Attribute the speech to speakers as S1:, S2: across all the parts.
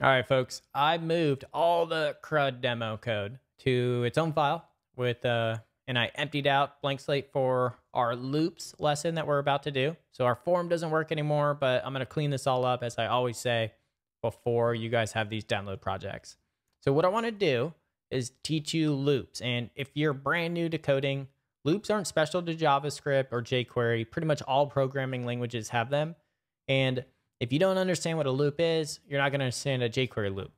S1: All right, folks, I moved all the CRUD demo code to its own file and I emptied out blank slate for our loops lesson that we're about to do. So our form doesn't work anymore, but I'm going to clean this all up, as I always say, before you guys have these download projects. So what I want to do is teach you loops. And if you're brand new to coding, loops aren't special to JavaScript or jQuery. Pretty much all programming languages have them. And if you don't understand what a loop is, you're not going to understand a jQuery loop.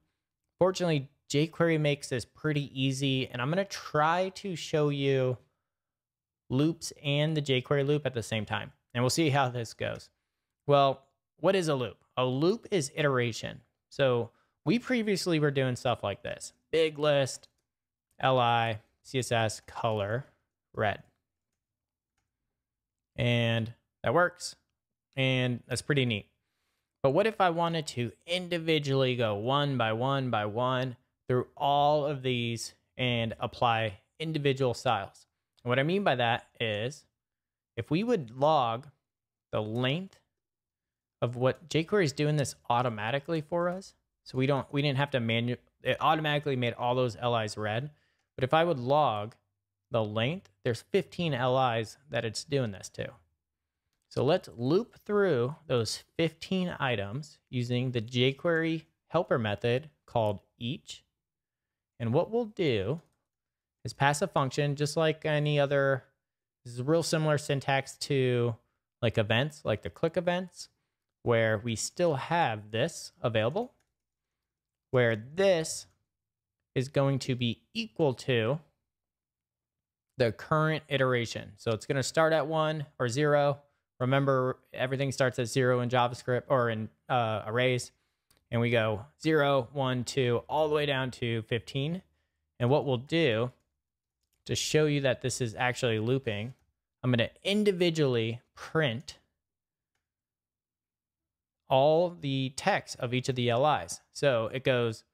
S1: Fortunately, jQuery makes this pretty easy, and I'm going to try to show you loops and the jQuery loop at the same time, and we'll see how this goes. Well, what is a loop? A loop is iteration. So we previously were doing stuff like this: big list, li, CSS, color, red. And that works, and that's pretty neat. But what if I wanted to individually go one by one by one through all of these and apply individual styles? And what I mean by that is, if we would log the length of what jQuery is doing this automatically for us, so we didn't have to it automatically made all those LIs red. But if I would log the length, there's 15 LIs that it's doing this to. So let's loop through those 15 items using the jQuery helper method called each. And what we'll do is pass a function just like any other. This is a real similar syntax to like events, like the click events, where we still have this available, where this is going to be equal to the current iteration. So it's going to start at 1 or 0. Remember, everything starts at 0 in JavaScript or in arrays. And we go 0, 1, 2, all the way down to 15. And what we'll do to show you that this is actually looping, I'm going to individually print all the text of each of the LIs. So it goes,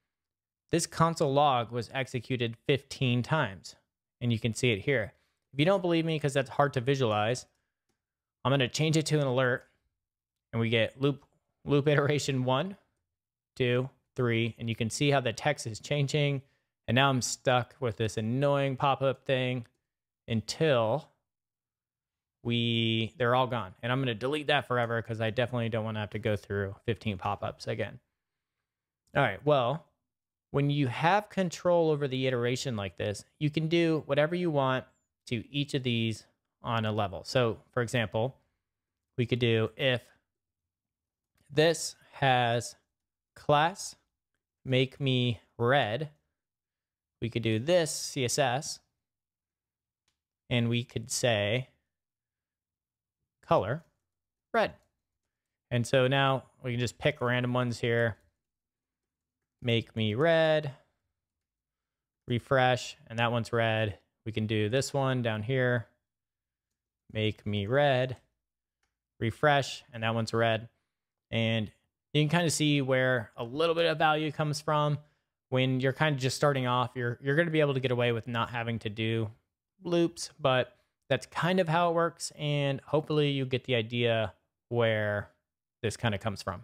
S1: this console log was executed 15 times. And you can see it here. If you don't believe me, because that's hard to visualize, I'm going to change it to an alert, and we get loop iteration 1, 2, 3, and you can see how the text is changing. And now I'm stuck with this annoying pop-up thing until they're all gone. And I'm going to delete that forever because I definitely don't want to have to go through 15 pop-ups again. All right, well, when you have control over the iteration like this, you can do whatever you want to each of these on a level. So for example, we could do if this has class make me red, we could do this CSS, and we could say color red. And so now we can just pick random ones here. Make me red, refresh, and that one's red. We can do this one down here. Make me red, refresh, and that one's red. And you can kind of see where a little bit of value comes from. When you're kind of just starting off, you're going to be able to get away with not having to do loops, but that's kind of how it works. And hopefully you get the idea where this kind of comes from.